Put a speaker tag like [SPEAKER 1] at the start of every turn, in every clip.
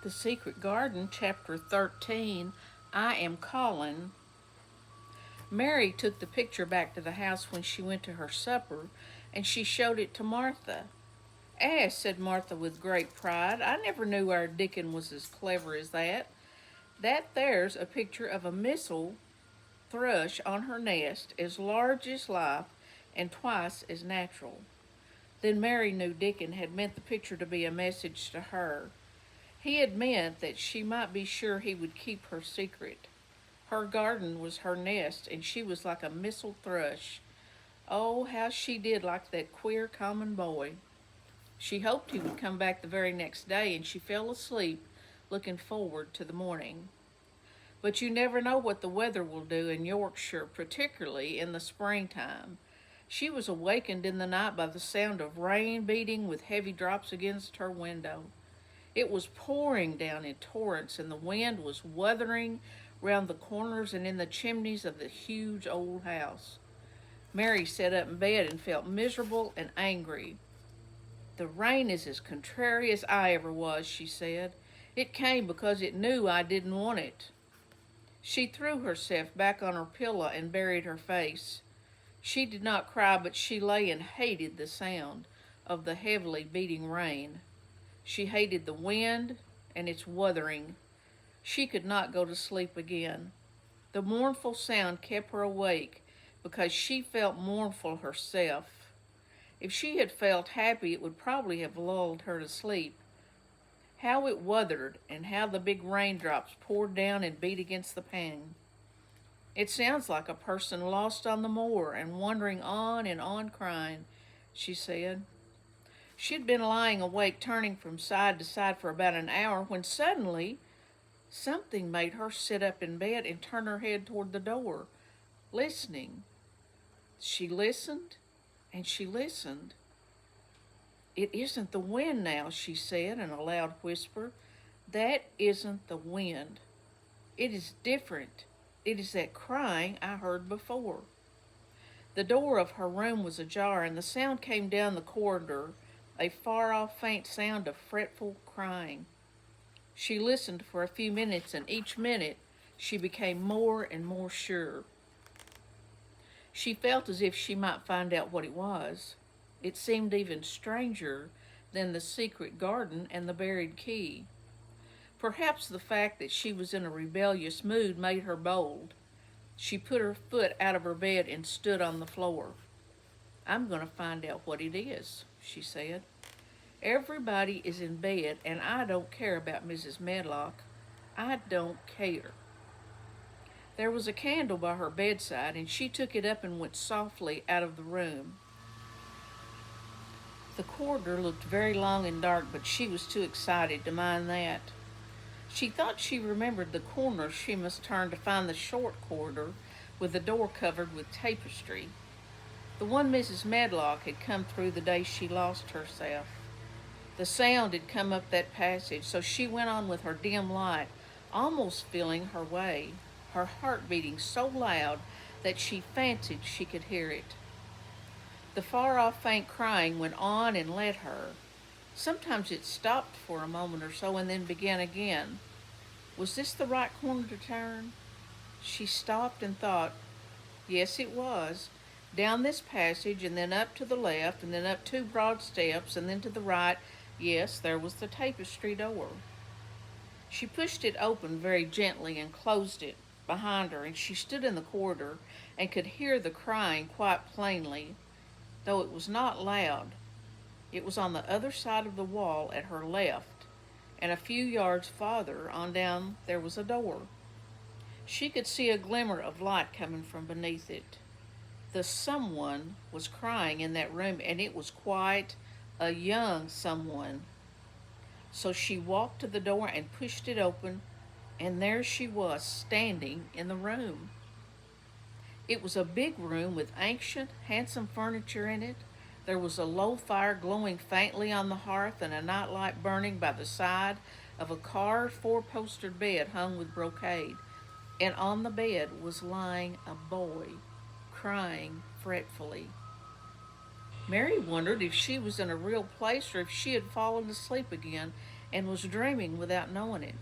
[SPEAKER 1] The Secret Garden, Chapter 13, I Am Calling. Mary took the picture back to the house when she went to her supper, and she showed it to Martha. Said Martha with great pride, I never knew our Dickon was as clever as that. That there's a picture of a missel thrush on her nest, as large as life and twice as natural. Then Mary knew Dickon had meant the picture to be a message to her. He had meant that she might be sure he would keep her secret. Her garden was her nest, and she was like a missel thrush. Oh, how she did like that queer common boy. She hoped he would come back the very next day, and she fell asleep, looking forward to the morning. But you never know what the weather will do in Yorkshire, particularly in the springtime. She was awakened in the night by the sound of rain beating with heavy drops against her window. It was pouring down in torrents, and the wind was wuthering round the corners and in the chimneys of the huge old house. Mary sat up in bed and felt miserable and angry. The rain is as contrary as I ever was, she said. It came because it knew I didn't want it. She threw herself back on her pillow and buried her face. She did not cry, but she lay and hated the sound of the heavily beating rain. She hated the wind and its wuthering. She could not go to sleep again. The mournful sound kept her awake because she felt mournful herself. If she had felt happy, it would probably have lulled her to sleep. How it wuthered, and how the big raindrops poured down and beat against the pane. It sounds like a person lost on the moor and wandering on and on crying, she said. She had been lying awake, turning from side to side for about an hour, when suddenly something made her sit up in bed and turn her head toward the door, listening. She listened, and she listened. It isn't the wind now, she said in a loud whisper. That isn't the wind. It is different. It is that crying I heard before. The door of her room was ajar, and the sound came down the corridor, a far-off faint sound of fretful crying. She listened for a few minutes, and each minute she became more and more sure. She felt as if she might find out what it was. It seemed even stranger than the secret garden and the buried key. Perhaps the fact that she was in a rebellious mood made her bold. She put her foot out of her bed and stood on the floor. I'm going to find out what it is, she said. Everybody is in bed, and I don't care about Mrs. Medlock. I don't care. There was a candle by her bedside, and she took it up and went softly out of the room. The corridor looked very long and dark, but she was too excited to mind that. She thought she remembered the corner she must turn to find the short corridor with the door covered with tapestry. The one Mrs. Medlock had come through the day she lost herself. The sound had come up that passage, so she went on with her dim light, almost feeling her way, her heart beating so loud that she fancied she could hear it. The far-off faint crying went on and led her. Sometimes it stopped for a moment or so and then began again. Was this the right corner to turn? She stopped and thought, yes, it was. Down this passage, and then up to the left, and then up two broad steps, and then to the right. Yes, there was the tapestry door. She pushed it open very gently and closed it behind her, and she stood in the corridor and could hear the crying quite plainly, though it was not loud. It was on the other side of the wall at her left, and a few yards farther on down there was a door. She could see a glimmer of light coming from beneath it. The someone was crying in that room, and it was quite a young someone. So she walked to the door and pushed it open, and there she was, standing in the room. It was a big room with ancient, handsome furniture in it. There was a low fire glowing faintly on the hearth, and a nightlight burning by the side of a carved four-postered bed hung with brocade. And on the bed was lying a boy, crying fretfully. Mary wondered if she was in a real place or if she had fallen asleep again, and was dreaming without knowing it.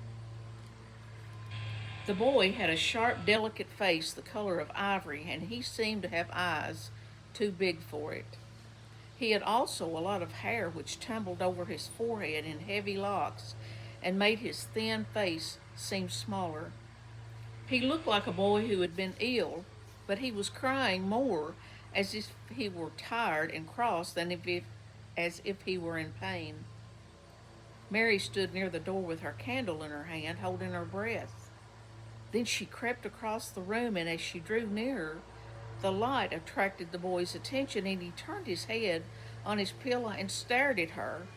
[SPEAKER 1] The boy had a sharp, delicate face the color of ivory, and he seemed to have eyes too big for it. He had also a lot of hair which tumbled over his forehead in heavy locks and made his thin face seem smaller. He looked like a boy who had been ill, but he was crying more as if he were tired and cross than as if he were in pain. Mary stood near the door with her candle in her hand, holding her breath. Then she crept across the room, and as she drew nearer, the light attracted the boy's attention, and he turned his head on his pillow and stared at her,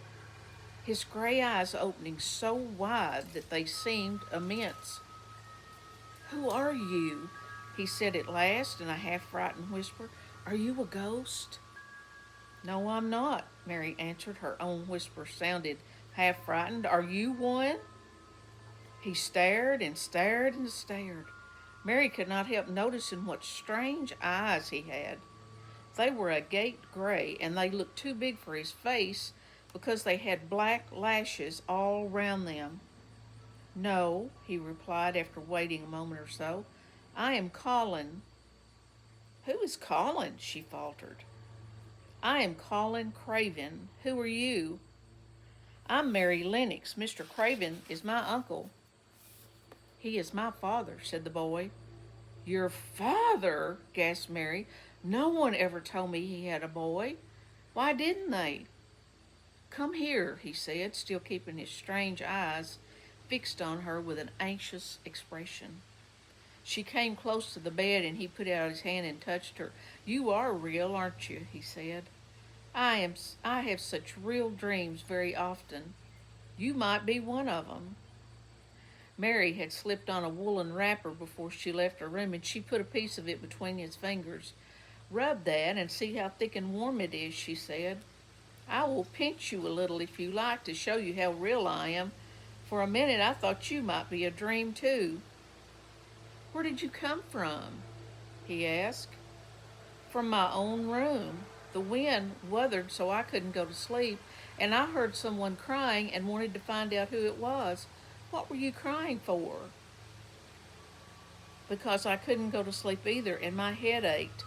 [SPEAKER 1] his gray eyes opening so wide that they seemed immense. "Who are you?" he said at last in a half frightened whisper. "Are you a ghost?" "No, I'm not," Mary answered. Her own whisper sounded half frightened. "Are you one?" He stared and stared and stared. Mary could not help noticing what strange eyes he had. They were agate gray, and they looked too big for his face because they had black lashes all round them. "No," he replied after waiting a moment or so. "I am Colin." "Who is Colin?" she faltered. "I am Colin Craven. Who are you?" "I'm Mary Lennox. Mr. Craven is my uncle." "He is my father," said the boy. "Your father?" gasped Mary. "No one ever told me he had a boy. Why didn't they?" "Come here," he said, still keeping his strange eyes fixed on her with an anxious expression. She came close to the bed, and he put out his hand and touched her. "You are real, aren't you?" he said. I have such real dreams very often. You might be one of them." Mary had slipped on a woolen wrapper before she left her room, and she put a piece of it between his fingers. "Rub that and see how thick and warm it is," she said. "I will pinch you a little if you like to show you how real I am. For a minute I thought you might be a dream too." "Where did you come from?" he asked. "From my own room. The wind wuthered so I couldn't go to sleep, and I heard someone crying and wanted to find out who it was." "What were you crying for?" "Because I couldn't go to sleep either, and my head ached.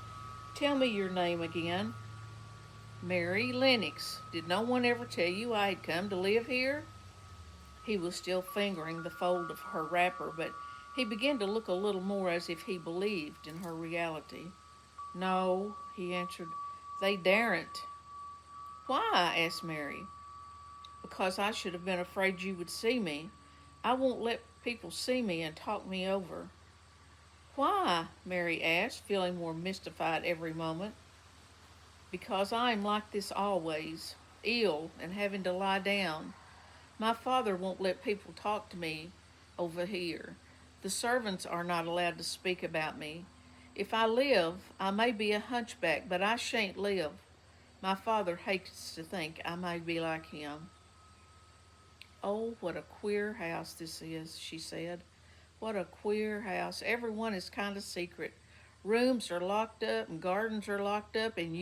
[SPEAKER 1] Tell me your name again." "Mary Lennox. Did no one ever tell you I had come to live here?" He was still fingering the fold of her wrapper, but he began to look a little more as if he believed in her reality. "No," he answered. "They daren't." "Why?" asked Mary. "Because I should have been afraid you would see me. I won't let people see me and talk me over." "Why?" Mary asked, feeling more mystified every moment. "Because I am like this always, ill and having to lie down. My father won't let people talk to me over here. The servants are not allowed to speak about me. If I live, I may be a hunchback, but I shan't live. My father hates to think I may be like him." "Oh, what a queer house this is," she said. "What a queer house. Everyone is kind of secret. Rooms are locked up and gardens are locked up. And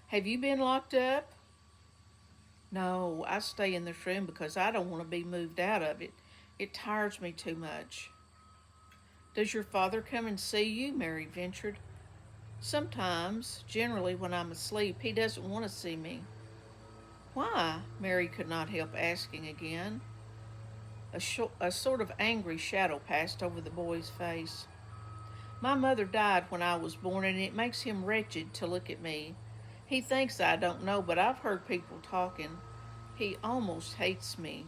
[SPEAKER 1] have you been locked up?" "No, I stay in this room because I don't want to be moved out of it. It tires me too much." "Does your father come and see you?" Mary ventured. "Sometimes, generally when I'm asleep. He doesn't want to see me." "Why?" Mary could not help asking again. A sort of angry shadow passed over the boy's face. "My mother died when I was born, and it makes him wretched to look at me. He thinks I don't know, but I've heard people talking. He almost hates me."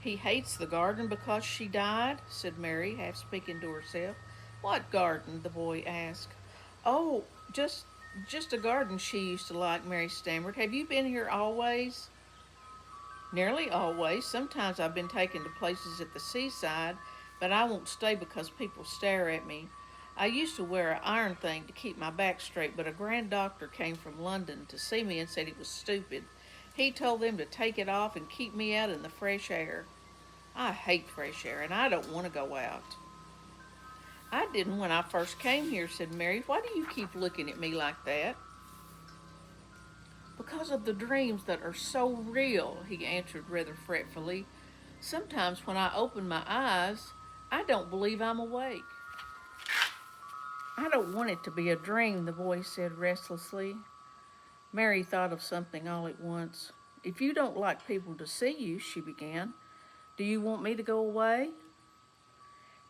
[SPEAKER 1] "He hates the garden because she died?" said Mary, half speaking to herself. "What garden?" the boy asked. "Oh, just a garden she used to like," Mary stammered. "Have you been here always?" "Nearly always. Sometimes I've been taken to places at the seaside, but I won't stay because people stare at me. I used to wear an iron thing to keep my back straight, but a grand doctor came from London to see me and said it was stupid. He told them to take it off and keep me out in the fresh air. I hate fresh air, and I don't want to go out." "I didn't when I first came here," said Mary. "Why do you keep looking at me like that?" Because of the dreams that are so real, he answered rather fretfully. Sometimes when I open my eyes, I don't believe I'm awake. I don't want it to be a dream, the boy said restlessly. Mary thought of something all at once. If you don't like people to see you, she began, do you want me to go away?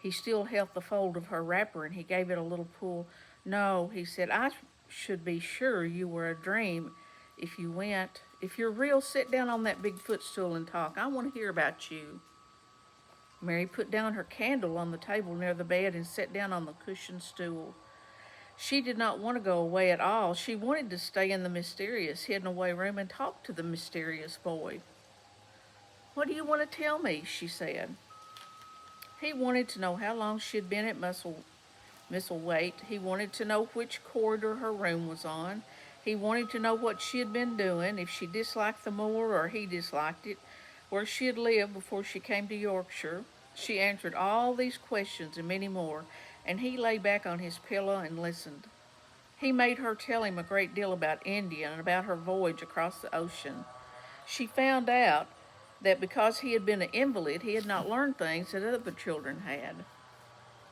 [SPEAKER 1] He still held the fold of her wrapper and he gave it a little pull. No, he said, I should be sure you were a dream if you went. If you're real, sit down on that big footstool and talk. I want to hear about you. Mary put down her candle on the table near the bed and sat down on the cushioned stool. She did not want to go away at all. She wanted to stay in the mysterious hidden away room and talk to the mysterious boy. What do you want to tell me? She said. He wanted to know how long she had been at Misselwaite. He wanted to know which corridor her room was on. He wanted to know what she had been doing, if she disliked the moor or he disliked it, where she had lived before she came to Yorkshire. She answered all these questions and many more, and he lay back on his pillow and listened. He made her tell him a great deal about India and about her voyage across the ocean. She found out that because he had been an invalid, he had not learned things that other children had.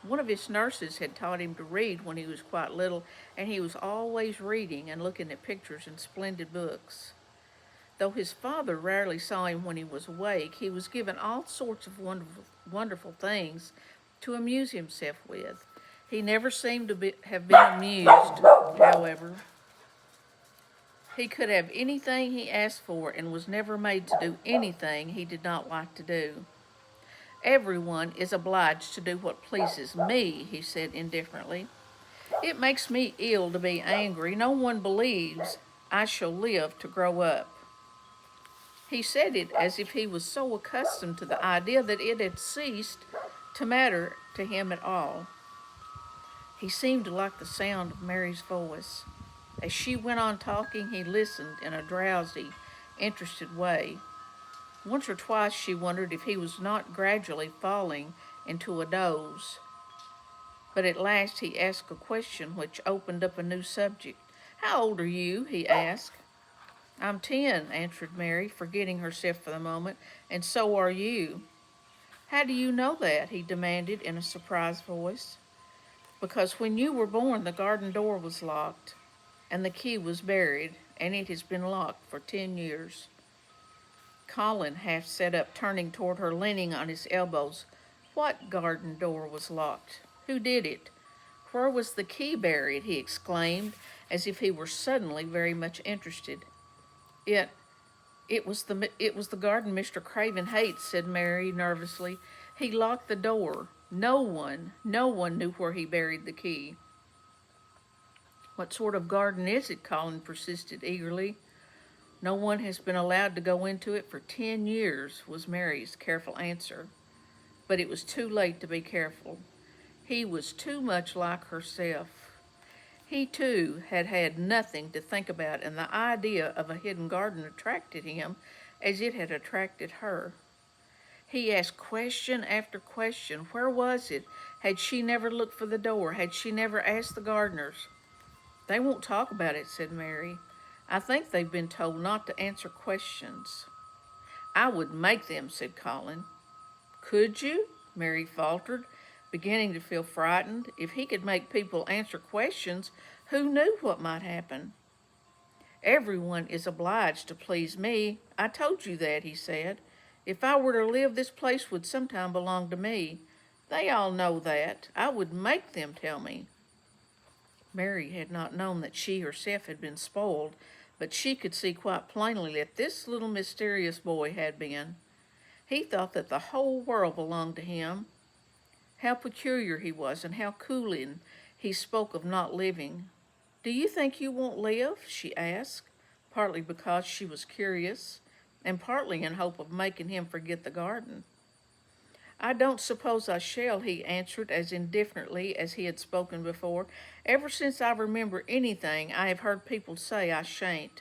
[SPEAKER 1] One of his nurses had taught him to read when he was quite little, and he was always reading and looking at pictures and splendid books. Though his father rarely saw him when he was awake, he was given all sorts of wonderful things to amuse himself with. He never seemed to have been amused, however. He could have anything he asked for and was never made to do anything he did not like to do. Everyone is obliged to do what pleases me, he said indifferently. It makes me ill to be angry. No one believes I shall live to grow up. He said it as if he was so accustomed to the idea that it had ceased to matter to him at all. He seemed to like the sound of Mary's voice. As she went on talking, he listened in a drowsy, interested way. Once or twice she wondered if he was not gradually falling into a doze. But at last he asked a question which opened up a new subject. How old are you? He asked. I'm 10, answered Mary, forgetting herself for the moment, and so are you. How do you know that? He demanded in a surprised voice. Because when you were born, the garden door was locked, and the key was buried, and it has been locked for 10 years. Colin half sat up, turning toward her, leaning on his elbows. What garden door was locked? Who did it? Where was the key buried? He exclaimed, as if he were suddenly very much interested. It was the garden Mr. Craven hates, said Mary nervously. He locked the door. No one knew where he buried the key. What sort of garden is it? Colin persisted eagerly. No one has been allowed to go into it for 10 years, was Mary's careful answer. But it was too late to be careful. He was too much like herself. He, too, had had nothing to think about, and the idea of a hidden garden attracted him as it had attracted her. He asked question after question. Where was it? Had she never looked for the door? Had she never asked the gardeners? They won't talk about it, said Mary. I think they've been told not to answer questions. I would make them, said Colin. Could you? Mary faltered, beginning to feel frightened. If he could make people answer questions, who knew what might happen? Everyone is obliged to please me. I told you that, he said. If I were to live, this place would sometime belong to me. They all know that. I would make them tell me. Mary had not known that she herself had been spoiled, but she could see quite plainly that this little mysterious boy had been. He thought that the whole world belonged to him. How peculiar he was, and how coolly he spoke of not living. Do you think you won't live? She asked, partly because she was curious, and partly in hope of making him forget the garden. I don't suppose I shall, he answered as indifferently as he had spoken before. Ever since I remember anything, I have heard people say I shan't.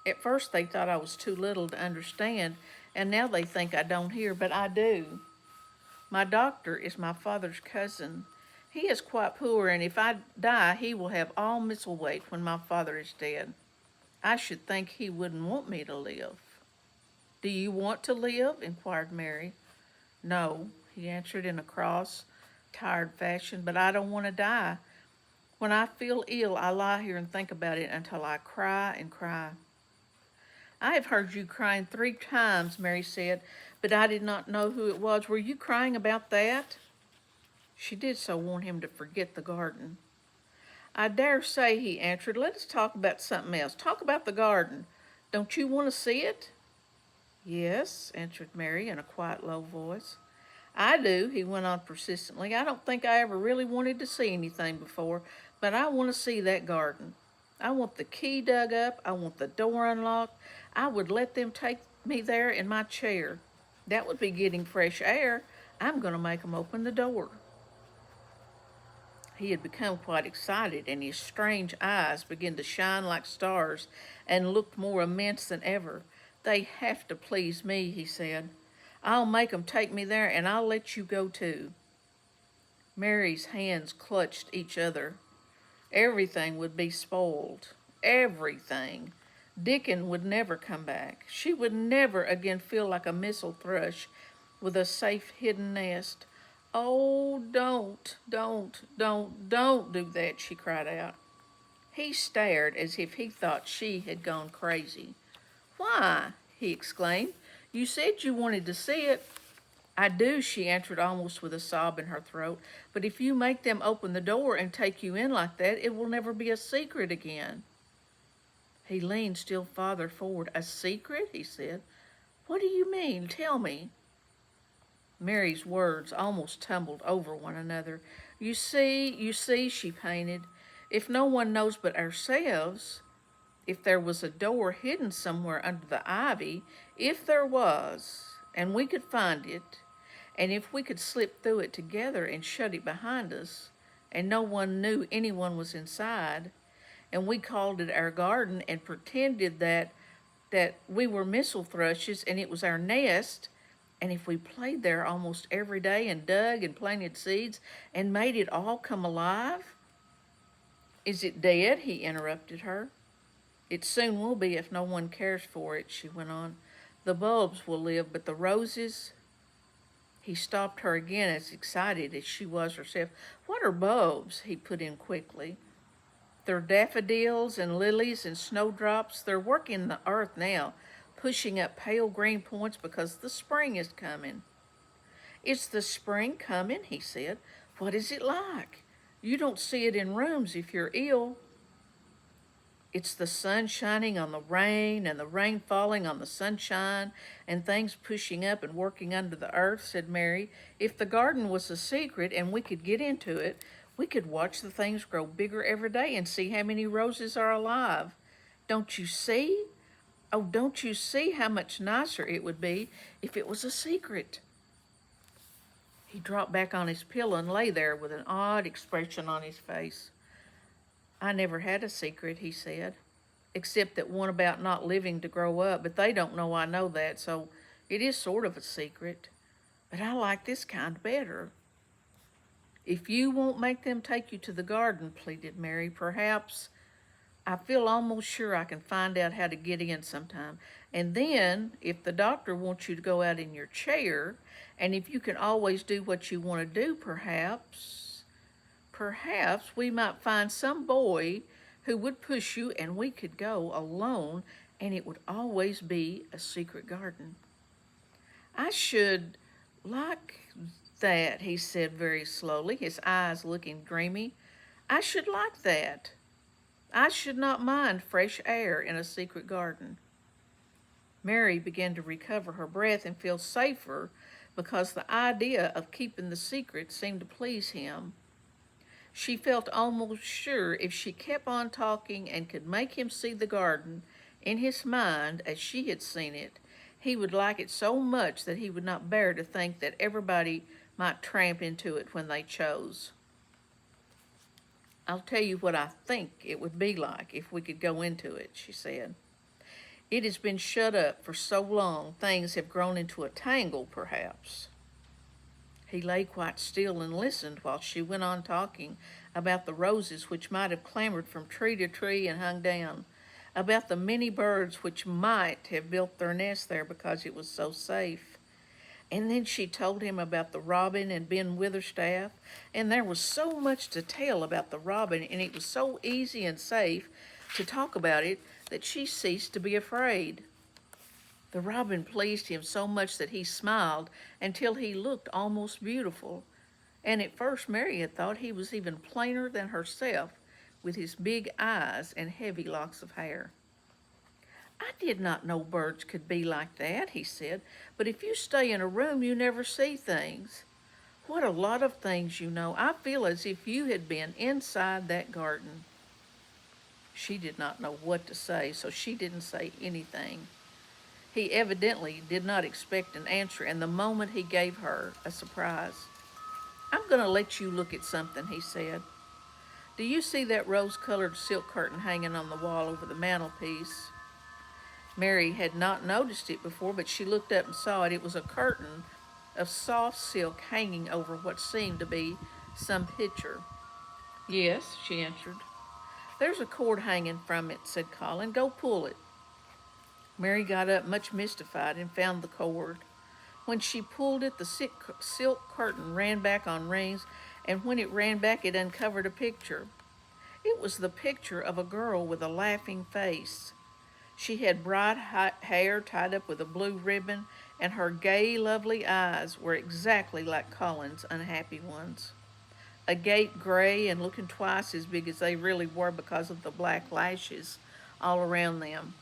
[SPEAKER 1] At first they thought I was too little to understand, and now they think I don't hear, but I do. My doctor is my father's cousin. He is quite poor, and if I die, he will have all Misselwaite when my father is dead. I should think he wouldn't want me to live. Do you want to live? Inquired Mary. No, he answered in a cross, tired fashion, but I don't want to die. When I feel ill, I lie here and think about it until I cry and cry. I have heard you crying 3 times, Mary said, but I did not know who it was. Were you crying about that? She did so want him to forget the garden. I dare say, he answered. Let us talk about something else. Talk about the garden. Don't you want to see it? Yes, answered Mary in a quiet, low voice. I do, he went on persistently. I don't think I ever really wanted to see anything before, but I want to see that garden. I want the key dug up. I want the door unlocked. I would let them take me there in my chair. That would be getting fresh air. I'm going to make them open the door. He had become quite excited, and his strange eyes began to shine like stars and looked more immense than ever. They have to please me, he said. I'll make 'em take me there, and I'll let you go too. Mary's hands clutched each other. Everything would be spoiled. Everything. Dickon would never come back. She would never again feel like a missel thrush with a safe hidden nest. Oh, don't do that, she cried out. He stared as if he thought she had gone crazy. Why? He exclaimed. You said you wanted to see it. I do, she answered almost with a sob in her throat. But if you make them open the door and take you in like that, it will never be a secret again. He leaned still farther forward. A secret? He said. What do you mean? Tell me. Mary's words almost tumbled over one another. You see, she painted. If no one knows but ourselves, if there was a door hidden somewhere under the ivy, if there was, and we could find it, and if we could slip through it together and shut it behind us, and no one knew anyone was inside, and we called it our garden and pretended that we were missel thrushes and it was our nest, and if we played there almost every day and dug and planted seeds and made it all come alive. Is it dead? He interrupted her. It soon will be if no one cares for it, she went on. The bulbs will live, but the roses. He stopped her again, as excited as she was herself. What are bulbs? He put in quickly. They're daffodils and lilies and snowdrops. They're working the earth now, pushing up pale green points because the spring is coming. Is the spring coming? He said. What is it like? You don't see it in rooms if you're ill. It's the sun shining on the rain and the rain falling on the sunshine and things pushing up and working under the earth, said Mary. If the garden was a secret and we could get into it, we could watch the things grow bigger every day and see how many roses are alive. Don't you see? Oh, don't you see how much nicer it would be if it was a secret? He dropped back on his pillow and lay there with an odd expression on his face. I never had a secret, he said, except that one about not living to grow up, but they don't know I know that, so it is sort of a secret. But I like this kind better. If you won't make them take you to the garden, pleaded Mary, perhaps I feel almost sure I can find out how to get in sometime. And then, if the doctor wants you to go out in your chair, and if you can always do what you want to do, perhaps we might find some boy who would push you and we could go alone and it would always be a secret garden. I should like that, he said very slowly, his eyes looking dreamy. I should like that. I should not mind fresh air in a secret garden. Mary began to recover her breath and feel safer because the idea of keeping the secret seemed to please him. She felt almost sure if she kept on talking and could make him see the garden in his mind as she had seen it, he would like it so much that he would not bear to think that everybody might tramp into it when they chose. I'll tell you what I think it would be like if we could go into it, she said. It has been shut up for so long, things have grown into a tangle, perhaps. He lay quite still and listened while she went on talking about the roses which might have clambered from tree to tree and hung down. about the many birds which might have built their nest there because it was so safe. And then she told him about the robin and Ben Witherstaff, and there was so much to tell about the robin, and it was so easy and safe to talk about it that she ceased to be afraid. The robin pleased him so much that he smiled until he looked almost beautiful, and at first Mary had thought he was even plainer than herself, with his big eyes and heavy locks of hair. "I did not know birds could be like that," he said, "but if you stay in a room you never see things. What a lot of things you know. I feel as if you had been inside that garden." She did not know what to say, so she didn't say anything. He evidently did not expect an answer, and the moment he gave her a surprise. "I'm going to let you look at something," he said. "Do you see that rose-colored silk curtain hanging on the wall over the mantelpiece?" Mary had not noticed it before, but she looked up and saw it. It was a curtain of soft silk hanging over what seemed to be some picture. "Yes," she answered. "There's a cord hanging from it," said Colin. "Go pull it." Mary got up, much mystified, and found the cord. When she pulled it, the silk curtain ran back on rings, and when it ran back, it uncovered a picture. It was the picture of a girl with a laughing face. She had bright hair tied up with a blue ribbon, and her gay, lovely eyes were exactly like Colin's unhappy ones. Agate gray and looking twice as big as they really were because of the black lashes all around them.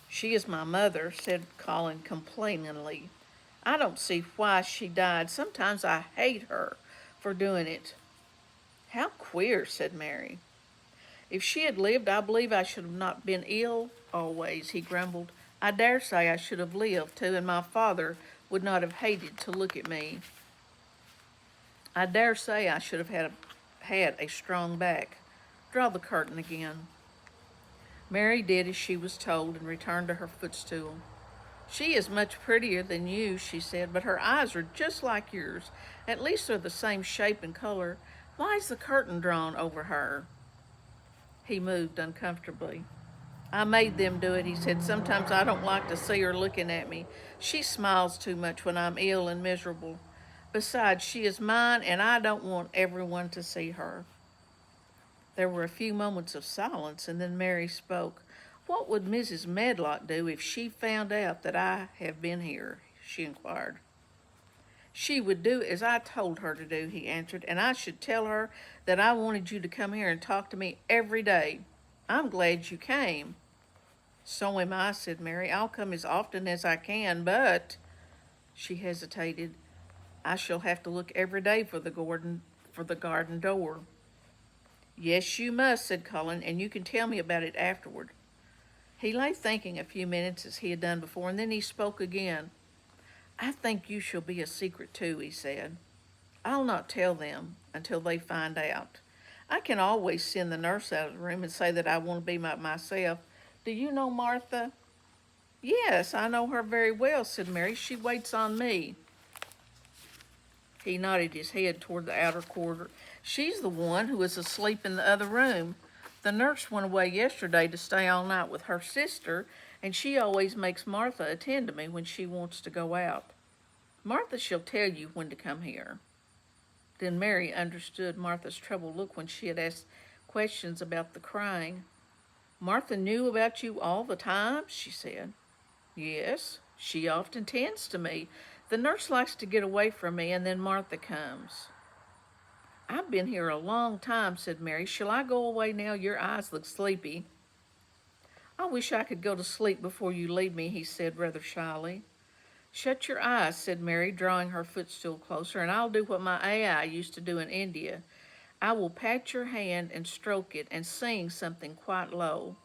[SPEAKER 1] "She is my mother," said Colin complainingly. "I don't see why she died. Sometimes I hate her for doing it." "How queer," said Mary. "If she had lived, I believe I should have not been ill always," he grumbled. "I dare say I should have lived, too, and my father would not have hated to look at me. I dare say I should have had a strong back. Draw the curtain again." Mary did as she was told and returned to her footstool. "She is much prettier than you," she said, "but her eyes are just like yours. At least they're the same shape and color. Why is the curtain drawn over her?" He moved uncomfortably. "I made them do it," he said. "Sometimes I don't like to see her looking at me. She smiles too much when I'm ill and miserable. Besides, she is mine, and I don't want everyone to see her." There were a few moments of silence, and then Mary spoke. "What would Mrs. Medlock do if she found out that I have been here?" she inquired. "She would do as I told her to do," he answered, "and I should tell her that I wanted you to come here and talk to me every day. I'm glad you came." "So am I," said Mary. "I'll come as often as I can, but—" She hesitated. "I shall have to look every day for the garden door." "Yes, you must," said Colin, "and you can tell me about it afterward." He lay thinking a few minutes as he had done before, and then he spoke again. "I think you shall be a secret too," he said. "I'll not tell them until they find out. I can always send the nurse out of the room and say that I want to be myself. Do you know Martha?" "Yes, I know her very well," said Mary. "She waits on me." He nodded his head toward the outer corridor. "She's the one who is asleep in the other room. The nurse went away yesterday to stay all night with her sister, and she always makes Martha attend to me when she wants to go out. Martha shall tell you when to come here." Then Mary understood Martha's troubled look when she had asked questions about the crying. "Martha knew about you all the time?" she said. "Yes, she often tends to me. The nurse likes to get away from me, and then Martha comes." "I've been here a long time," said Mary. "Shall I go away now? Your eyes look sleepy." "I wish I could go to sleep before you leave me," he said rather shyly. "Shut your eyes," said Mary, drawing her footstool closer, "and I'll do what my AI used to do in India. I will pat your hand and stroke it and sing something quite low."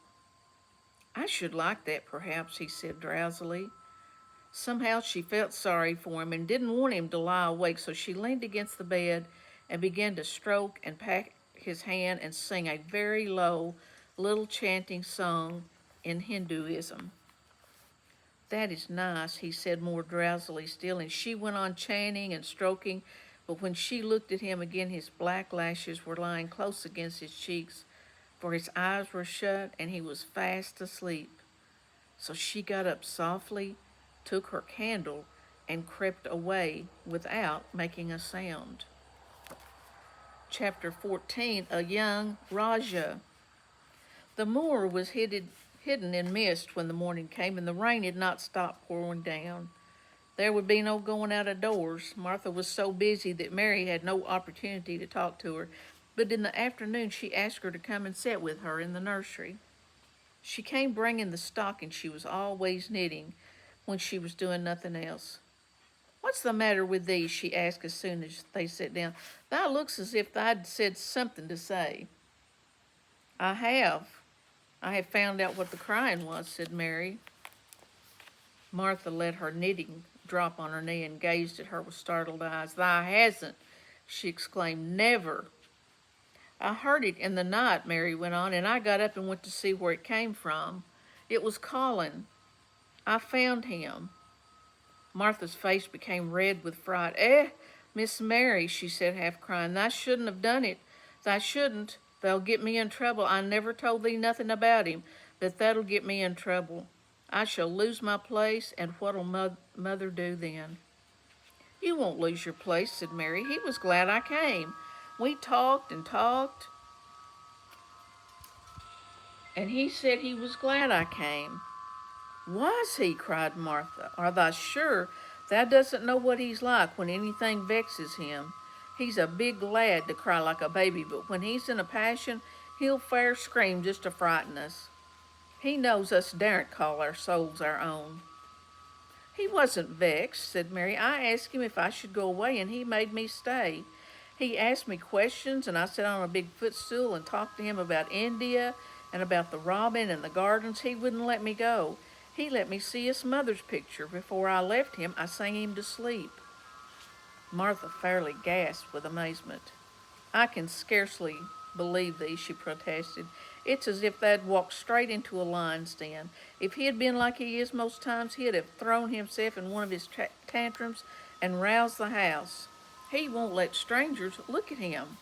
[SPEAKER 1] "I should like that, perhaps," he said drowsily. Somehow she felt sorry for him and didn't want him to lie awake, so she leaned against the bed and began to stroke and pat his hand and sing a very low little chanting song in Hinduism. "That is nice," he said more drowsily still, and she went on chanting and stroking, but when she looked at him again his black lashes were lying close against his cheeks. for his eyes were shut and he was fast asleep. So she got up softly, took her candle, and crept away without making a sound. Chapter 14. A Young Rajah. The moor was hidden in mist when the morning came, and the rain had not stopped pouring down. There would be no going out of doors. Martha was so busy that Mary had no opportunity to talk to her, but in the afternoon she asked her to come and sit with her in the nursery. She came bringing the stocking she was always knitting when she was doing nothing else. "What's the matter with these?" she asked as soon as they sat down. "Thou looks as if tha'd said something to say." "I have. I have found out what the crying was," said Mary. Martha let her knitting drop on her knee and gazed at her with startled eyes. "Thou hasn't!" she exclaimed. "Never!" "I heard it in the night," Mary went on, "and I got up and went to see where it came from. It was calling. I found him." Martha's face became red with fright. Miss Mary," she said, half crying, "thou shouldn't have done it. Thou shouldn't. They'll get me in trouble. I never told thee nothing about him, but that'll get me in trouble. I shall lose my place, and what'll mother do then?" "You won't lose your place," said Mary. "He was glad I came. We talked and talked, and he said he was glad I came." "Was he?" cried Martha. "Are thou sure? Thou doesn't know what he's like when anything vexes him. He's a big lad to cry like a baby, but when he's in a passion, he'll fair scream just to frighten us. He knows us daren't call our souls our own." "He wasn't vexed," said Mary. "I asked him if I should go away, and he made me stay. He asked me questions, and I sat on a big footstool and talked to him about India and about the robin and the gardens. He wouldn't let me go. He let me see his mother's picture. Before I left him, I sang him to sleep." Martha fairly gasped with amazement. "I can scarcely believe thee," she protested. "It's as if they'd walked straight into a lion's den. If he had been like he is most times, he'd have thrown himself in one of his tantrums and roused the house. He won't let strangers look at him.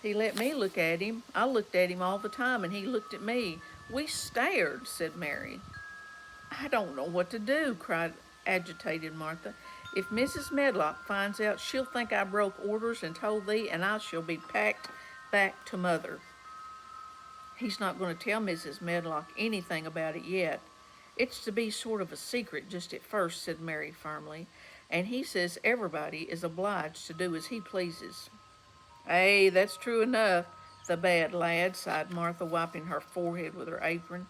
[SPEAKER 1] He let me look at him. I looked at him all the time, and he looked at me. We stared," said Mary. "I don't know what to do," cried agitated Martha. "If Mrs. Medlock finds out, she'll think I broke orders and told thee, and I shall be packed back to mother." "He's not going to tell Mrs. Medlock anything about it yet. It's to be sort of a secret just at first," said Mary firmly, "and he says everybody is obliged to do as he pleases." "Ay, that's true enough, the bad lad," sighed Martha, wiping her forehead with her apron.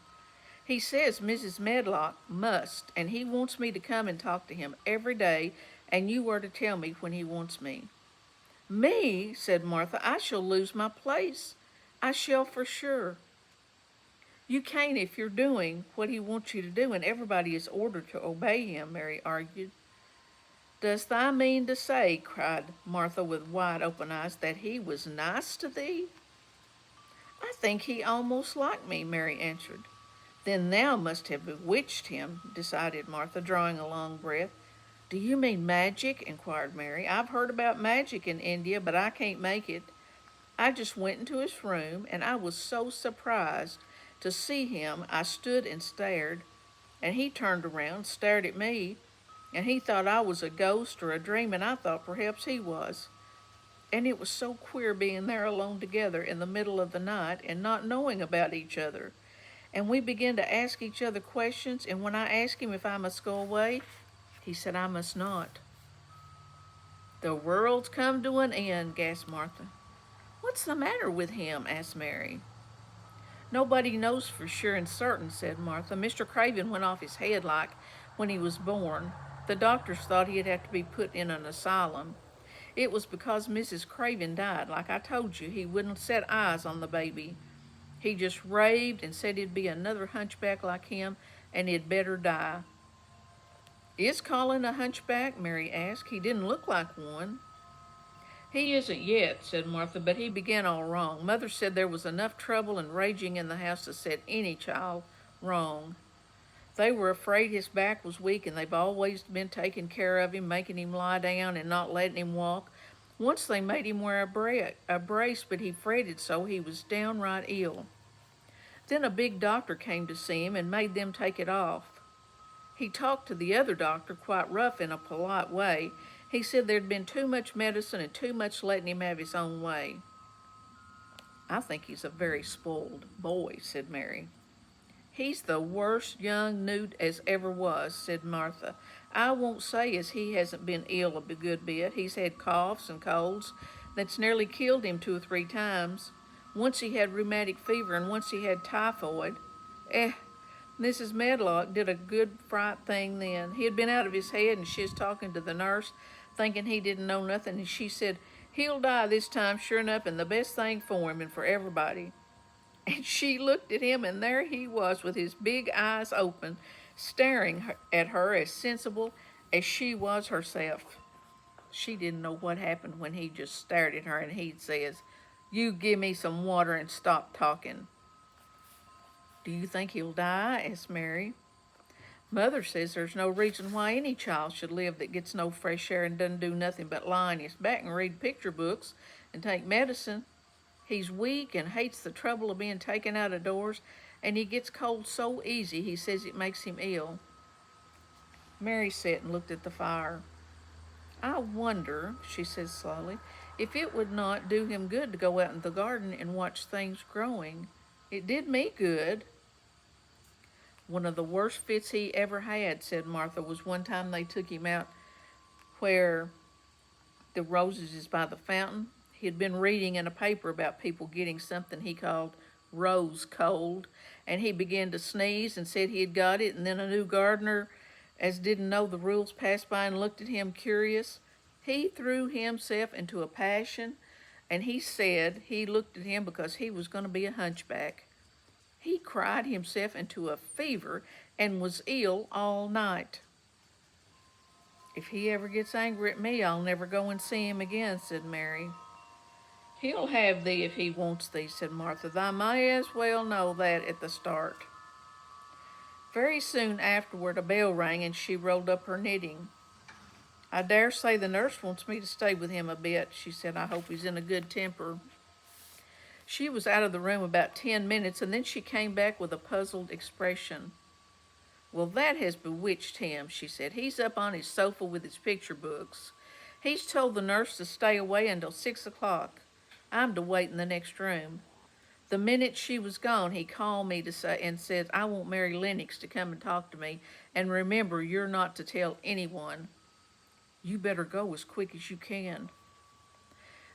[SPEAKER 1] "He says Mrs. Medlock must, and he wants me to come and talk to him every day, and you are to tell me when he wants me." "Me?" said Martha. "I shall lose my place. I shall for sure." "You can't if you're doing what he wants you to do, and everybody is ordered to obey him," Mary argued. "Does thou mean to say," cried Martha with wide open eyes, "that he was nice to thee?" "I think he almost liked me," Mary answered. "Then thou must have bewitched him," decided Martha, drawing a long breath. "Do you mean magic?" inquired Mary. "I've heard about magic in India, but I can't make it. I just went into his room, and I was so surprised to see him. I stood and stared, and he turned around, stared at me, and he thought I was a ghost or a dream, and I thought perhaps he was. And it was so queer being there alone together in the middle of the night and not knowing about each other. And we began to ask each other questions, and when I asked him if I must go away, he said I must not." "The world's come to an end," gasped Martha. "What's the matter with him?" asked Mary. "Nobody knows for sure and certain," said Martha. "Mr. Craven went off his head like when he was born. The doctors thought he'd have to be put in an asylum. It was because Mrs. Craven died. Like I told you, he wouldn't set eyes on the baby. He just raved and said he'd be another hunchback like him, and he'd better die." "Is Colin a hunchback?" Mary asked. "He didn't look like one." "He isn't yet," said Martha, "but he began all wrong. Mother said there was enough trouble and raging in the house to set any child wrong. They were afraid his back was weak, and they've always been taking care of him, making him lie down and not letting him walk. Once they made him wear a brace, but he fretted so he was downright ill. Then a big doctor came to see him and made them take it off. He talked to the other doctor quite rough in a polite way. He said there'd been too much medicine and too much letting him have his own way. I think he's a very spoiled boy, said Mary. He's the worst young newt as ever was, said Martha. I won't say as he hasn't been ill a good bit. He's had coughs and colds that's nearly killed him 2 or 3 times. Once he had rheumatic fever and once he had typhoid. Eh, Mrs. Medlock did a good fright thing then. He had been out of his head and she was talking to the nurse, thinking he didn't know nothing, and she said, he'll die this time, sure enough, and the best thing for him and for everybody. And she looked at him, and there he was with his big eyes open, staring at her as sensible as she was herself. She didn't know what happened when he just stared at her and he says, you give me some water and stop talking. Do you think he'll die? Asked Mary. Mother says there's no reason why any child should live that gets no fresh air and doesn't do nothing but lie on his back and read picture books and take medicine. He's weak and hates the trouble of being taken out of doors, and he gets cold so easy he says it makes him ill. Mary sat and looked at the fire. I wonder, she said slowly, if it would not do him good to go out in the garden and watch things growing. It did me good. One of the worst fits he ever had, said Martha, was one time they took him out where the roses is by the fountain. He had been reading in a paper about people getting something he called rose cold, and he began to sneeze and said he had got it, and then a new gardener, as didn't know the rules, passed by and looked at him curious. He threw himself into a passion, and he said he looked at him because he was going to be a hunchback. He cried himself into a fever and was ill all night. If he ever gets angry at me, I'll never go and see him again, said Mary. He'll have thee if he wants thee, said Martha. Thou may as well know that at the start. Very soon afterward a bell rang and she rolled up her knitting. I dare say the nurse wants me to stay with him a bit, she said. I hope he's in a good temper. She was out of the room about 10 minutes, and then she came back with a puzzled expression. Well, that has bewitched him, she said. He's up on his sofa with his picture books. He's told the nurse to stay away until 6 o'clock. I'm to wait in the next room. The minute she was gone, he called me to say and said, I want Mary Lennox to come and talk to me, and remember, you're not to tell anyone. You better go as quick as you can.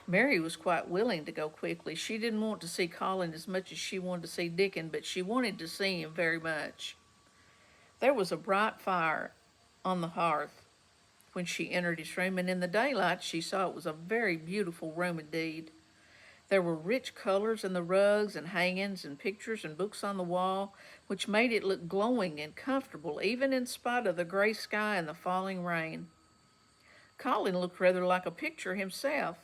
[SPEAKER 1] Mary was quite willing to go quickly. She didn't want to see Colin as much as she wanted to see Dickon, but she wanted to see him very much. There was a bright fire on the hearth when she entered his room, and in the daylight she saw it was a very beautiful room indeed. There were rich colors in the rugs and hangings and pictures and books on the wall, which made it look glowing and comfortable, even in spite of the gray sky and the falling rain. Colin looked rather like a picture himself.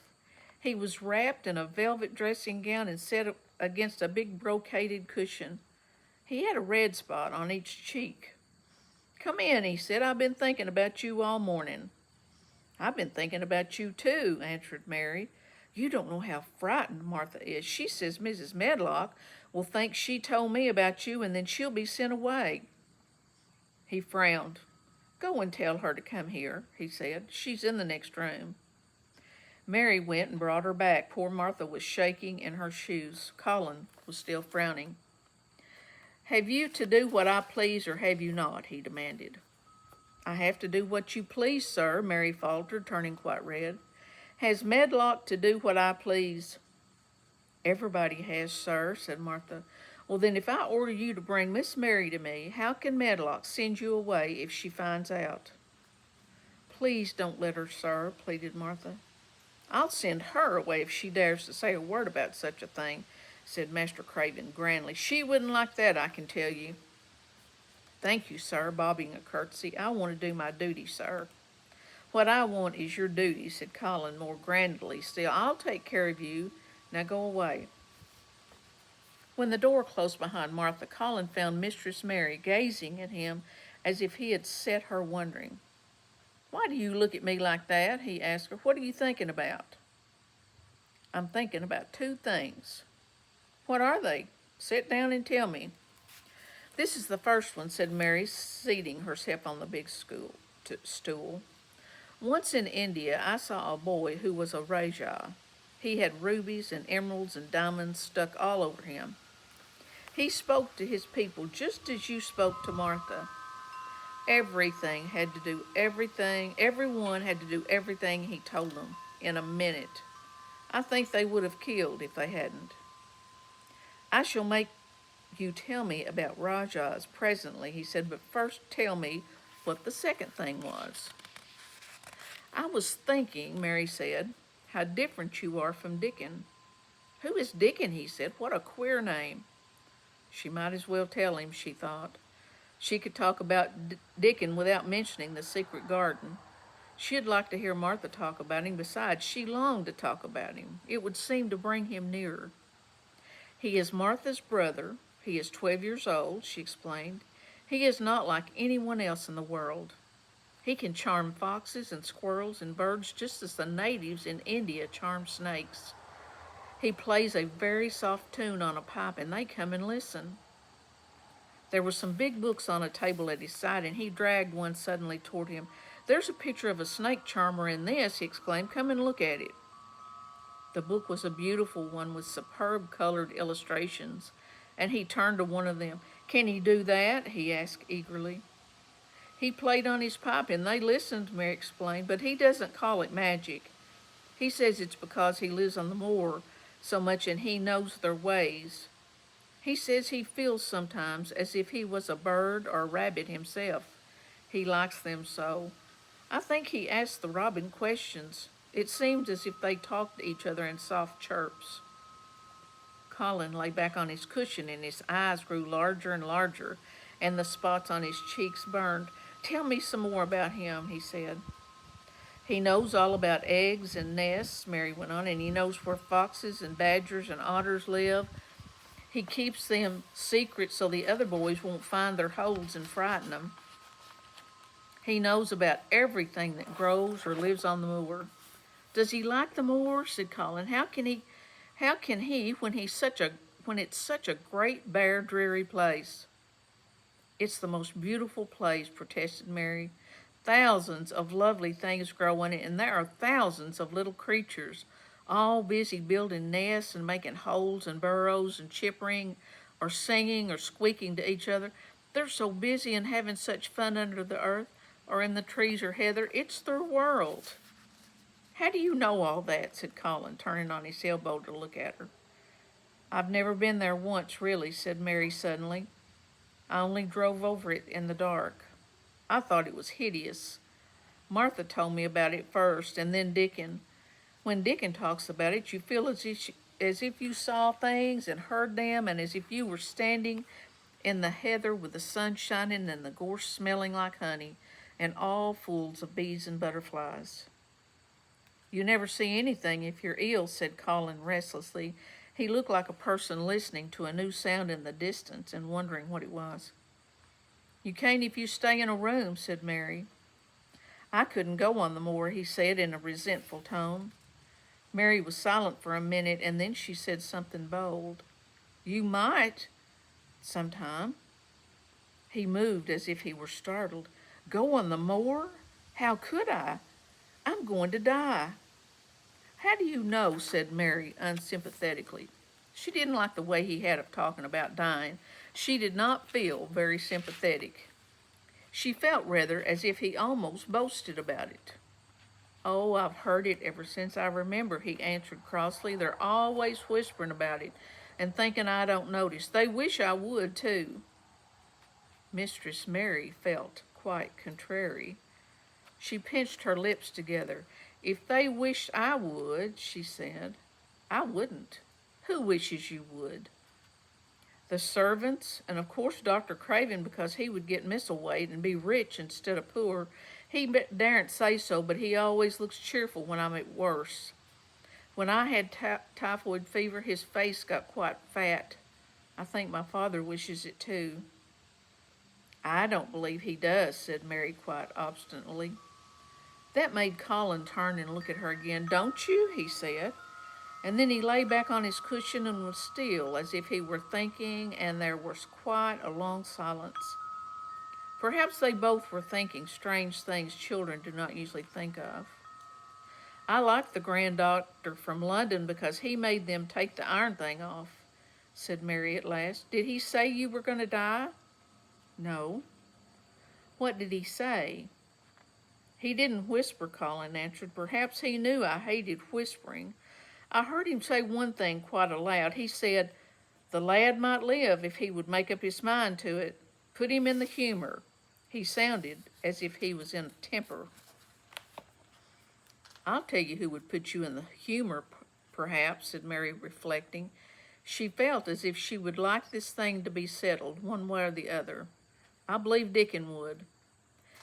[SPEAKER 1] He was wrapped in a velvet dressing gown and set against a big brocaded cushion. He had a red spot on each cheek. Come in, he said. I've been thinking about you all morning. I've been thinking about you too, answered Mary. You don't know how frightened Martha is. She says Mrs. Medlock will think she told me about you and then she'll be sent away. He frowned. Go and tell her to come here, he said. She's in the next room. Mary went and brought her back. Poor Martha was shaking in her shoes. Colin was still frowning. Have you to do what I please or have you not? He demanded. I have to do what you please, sir, Mary faltered, turning quite red. Has Medlock to do what I please? Everybody has, sir, said Martha. Well, then, if I order you to bring Miss Mary to me, how can Medlock send you away if she finds out? Please don't let her, sir, pleaded Martha. I'll send her away if she dares to say a word about such a thing, said Master Craven grandly. She wouldn't like that, I can tell you. Thank you, sir, bobbing a curtsy. I want to do my duty, sir. What I want is your duty, said Colin more grandly still. I'll take care of you. Now go away. When the door closed behind Martha, Colin found Mistress Mary gazing at him as if he had set her wondering. Why do you look at me like that? He asked her. What are you thinking about? I'm thinking about two things. What are they? Sit down and tell me. This is the first one, said Mary, seating herself on the big stool. Once in India, I saw a boy who was a Rajah. He had rubies and emeralds and diamonds stuck all over him. He spoke to his people just as you spoke to Martha. Everyone had to do everything he told them in a minute. I think they would have killed if they hadn't. I shall make you tell me about Rajahs presently, he said, but first tell me what the second thing was. I was thinking, Mary said, how different you are from Dickon. Who is Dickon? He said. What a queer name. She might as well tell him, she thought. She could talk about Dickon without mentioning the secret garden. She'd like to hear Martha talk about him. Besides, she longed to talk about him. It would seem to bring him nearer. He is Martha's brother. He is 12 years old, she explained. He is not like anyone else in the world. He can charm foxes and squirrels and birds just as the natives in India charm snakes. He plays a very soft tune on a pipe and they come and listen. There were some big books on a table at his side and he dragged one suddenly toward him. There's a picture of a snake charmer in this, he exclaimed. Come and look at it. The book was a beautiful one with superb colored illustrations, and he turned to one of them. Can he do that? He asked eagerly. He played on his pipe and they listened, Mary explained, but he doesn't call it magic. He says it's because he lives on the moor so much and he knows their ways. He says he feels sometimes as if he was a bird or a rabbit himself. He likes them so. I think he asks the robin questions. It seems as if they talk to each other in soft chirps. Colin lay back on his cushion and his eyes grew larger and larger and the spots on his cheeks burned. Tell me some more about him, he said. He knows all about eggs and nests, Mary went on, and he knows where foxes and badgers and otters live. He keeps them secret so the other boys won't find their holes and frighten them. He knows about everything that grows or lives on the moor. Does he like the moor? Said Colin. How can he when it's such a great, bare, dreary place? It's the most beautiful place, protested Mary. Thousands of lovely things grow in it, and there are thousands of little creatures, all busy building nests and making holes and burrows and chippering or singing or squeaking to each other. They're so busy and having such fun under the earth or in the trees or heather. It's their world. How do you know all that? Said Colin, turning on his elbow to look at her. I've never been there once, really, said Mary suddenly. I only drove over it in the dark. I thought it was hideous. Martha told me about it first, and then Dickon. When Dickon talks about it, you feel as if you saw things and heard them, and as if you were standing in the heather with the sun shining and the gorse smelling like honey, and all full of bees and butterflies. You never see anything if you're ill, said Colin restlessly. He looked like a person listening to a new sound in the distance and wondering what it was. You can't if you stay in a room, said Mary. I couldn't go on the moor, he said in a resentful tone. Mary was silent for a minute, and then she said something bold. You might, sometime. He moved as if he were startled. Go on the moor? How could I? I'm going to die. How do you know? Said Mary unsympathetically. She didn't like the way he had of talking about dying. She did not feel very sympathetic. She felt rather as if he almost boasted about it. Oh, I've heard it ever since I remember, he answered crossly. They're always whispering about it and thinking I don't notice. They wish I would, too. Mistress Mary felt quite contrary. She pinched her lips together. If they wished I would, she said, I wouldn't. Who wishes you would? The servants, and of course Dr. Craven, because he would get Misselwaite and be rich instead of poor. He daren't say so, but he always looks cheerful when I'm at worst. When I had typhoid fever, his face got quite fat. I think my father wishes it too. I don't believe he does, said Mary quite obstinately. That made Colin turn and look at her again. Don't you? He said. And then he lay back on his cushion and was still, as if he were thinking, and there was quite a long silence. Perhaps they both were thinking strange things children do not usually think of. I like the grand doctor from London because he made them take the iron thing off, said Mary at last. Did he say you were going to die? No. What did he say? He didn't whisper, Colin answered. Perhaps he knew I hated whispering. I heard him say one thing quite aloud. He said the lad might live if he would make up his mind to it. Put him in the humor. He sounded as if he was in a temper. I'll tell you who would put you in the humor, perhaps, said Mary, reflecting. She felt as if she would like this thing to be settled, one way or the other. I believe Dickon would.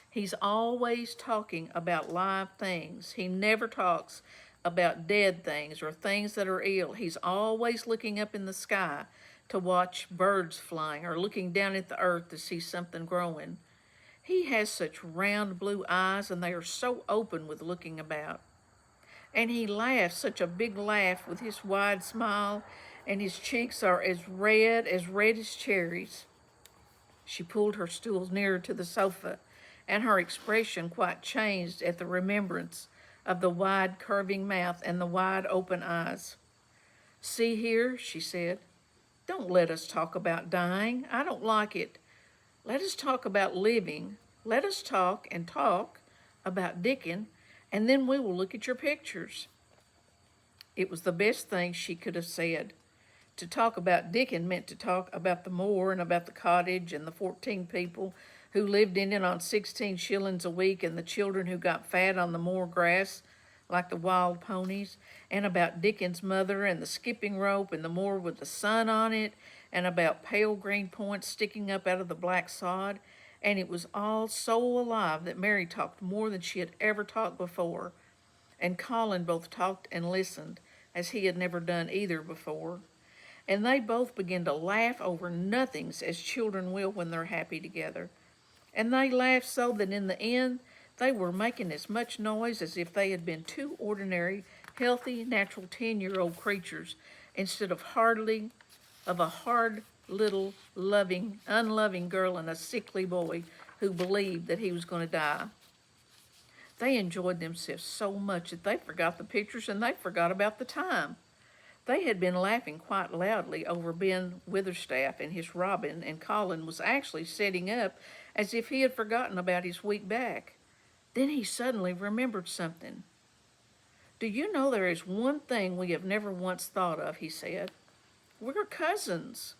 [SPEAKER 1] He's always talking about live things. He never talks about dead things or things that are ill. He's always looking up in the sky to watch birds flying or looking down at the earth to see something growing. He has such round blue eyes, and they are so open with looking about. And he laughs such a big laugh with his wide smile, and his cheeks are as red as cherries. She pulled her stool nearer to the sofa, and her expression quite changed at the remembrance of the wide curving mouth and the wide open eyes. See here, she said, don't let us talk about dying. I don't like it. Let us talk about living. Let us talk about Dickon, and then we will look at your pictures. It was the best thing she could have said. To talk about Dickon meant to talk about the moor and about the cottage and the 14 people who lived in it on 16 shillings a week and the children who got fat on the moor grass like the wild ponies, and about Dickon's mother and the skipping rope and the moor with the sun on it, and about pale green points sticking up out of the black sod. And it was all so alive that Mary talked more than she had ever talked before, and Colin both talked and listened, as he had never done either before. And they both began to laugh over nothings, as children will when they're happy together. And they laughed so that in the end they were making as much noise as if they had been two ordinary, healthy, natural 10-year-old creatures, instead of a hard little unloving girl and a sickly boy who believed that he was going to die. They enjoyed themselves so much that they forgot the pictures and they forgot about the time. They had been laughing quite loudly over Ben Witherstaff and his robin, and Colin was actually sitting up as if he had forgotten about his weak back. Then he suddenly remembered something. Do you know there is one thing we have never once thought of, he said. We're cousins.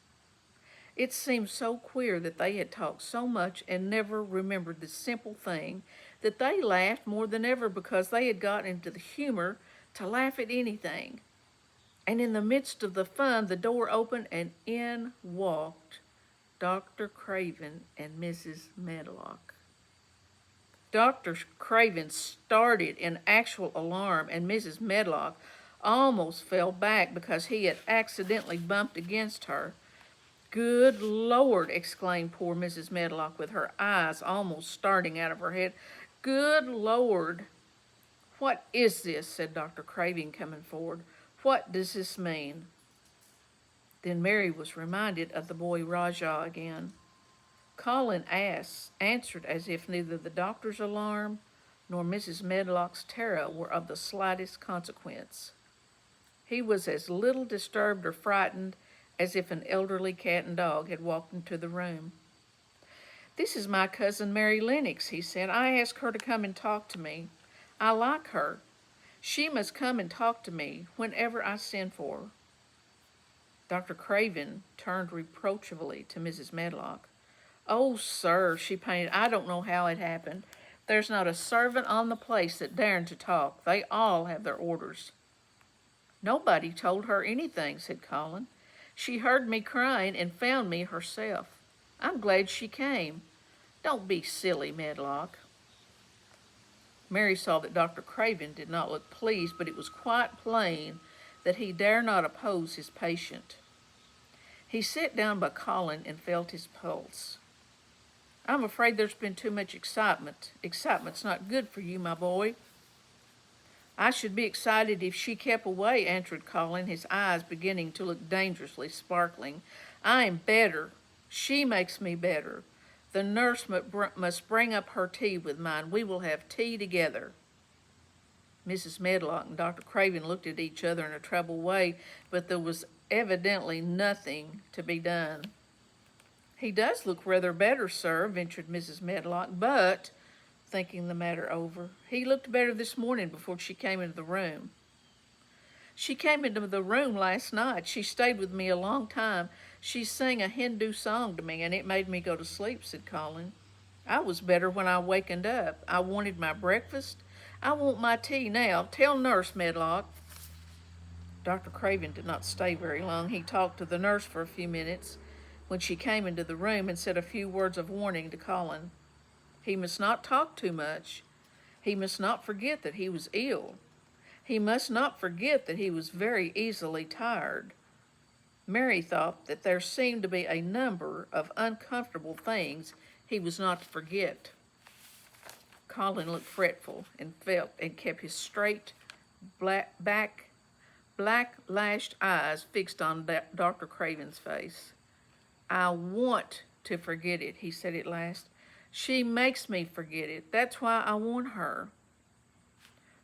[SPEAKER 1] It seemed so queer that they had talked so much and never remembered this simple thing that they laughed more than ever because they had got into the humor to laugh at anything. And in the midst of the fun, the door opened and in walked Dr. Craven and Mrs. Medlock. Dr. Craven started in actual alarm, and Mrs. Medlock almost fell back because he had accidentally bumped against her. Good Lord, exclaimed poor Mrs. Medlock with her eyes almost starting out of her head. Good Lord. What is this? Said Dr. Craven, coming forward. What does this mean? Then Mary was reminded of the boy Rajah again. Colin answered as if neither the doctor's alarm nor Mrs. Medlock's terror were of the slightest consequence. He was as little disturbed or frightened as if an elderly cat and dog had walked into the room. This is my cousin Mary Lennox, he said. I asked her to come and talk to me. I like her. She must come and talk to me whenever I send for her. Dr. Craven turned reproachfully to Mrs. Medlock. Oh, sir, she panted, I don't know how it happened. There's not a servant on the place that daren't to talk. They all have their orders. Nobody told her anything, said Colin. She heard me crying and found me herself. I'm glad she came. Don't be silly, Medlock. Mary saw that Dr. Craven did not look pleased, but it was quite plain that he dare not oppose his patient. He sat down by Colin and felt his pulse. I'm afraid there's been too much excitement. Excitement's not good for you, my boy. I should be excited if she kept away, answered Colin, his eyes beginning to look dangerously sparkling. I am better. She makes me better. The nurse must bring up her tea with mine. We will have tea together. Mrs. Medlock and Dr. Craven looked at each other in a troubled way, but there was evidently nothing to be done. He does look rather better, sir, ventured Mrs. Medlock, but, thinking the matter over, he looked better this morning before she came into the room. She came into the room last night. She stayed with me a long time. She sang a Hindu song to me, and it made me go to sleep, said Colin. I was better when I wakened up. I wanted my breakfast. I want my tea now. Tell Nurse Medlock. Dr. Craven did not stay very long. He talked to the nurse for a few minutes when she came into the room and said a few words of warning to Colin. He must not talk too much. He must not forget that he was ill. He must not forget that he was very easily tired. Mary thought that there seemed to be a number of uncomfortable things he was not to forget. Colin looked fretful and kept his straight, black-lashed eyes fixed on Dr. Craven's face. I want to forget it, he said at last. She makes me forget it. That's why I want her.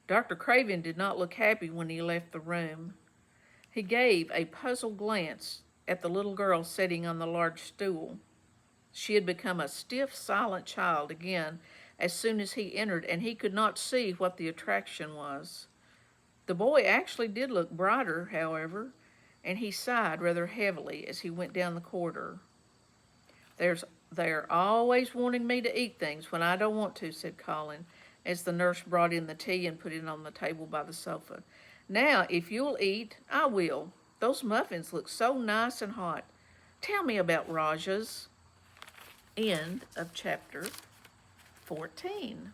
[SPEAKER 1] Dr. Craven did not look happy when he left the room. He gave a puzzled glance at the little girl sitting on the large stool. She had become a stiff, silent child again as soon as he entered, and he could not see what the attraction was. The boy actually did look brighter, however, and he sighed rather heavily as he went down the corridor. They're always wanting me to eat things when I don't want to, said Colin, as the nurse brought in the tea and put it on the table by the sofa. Now, if you'll eat, I will. Those muffins look so nice and hot. Tell me about Rajas. End of chapter 14.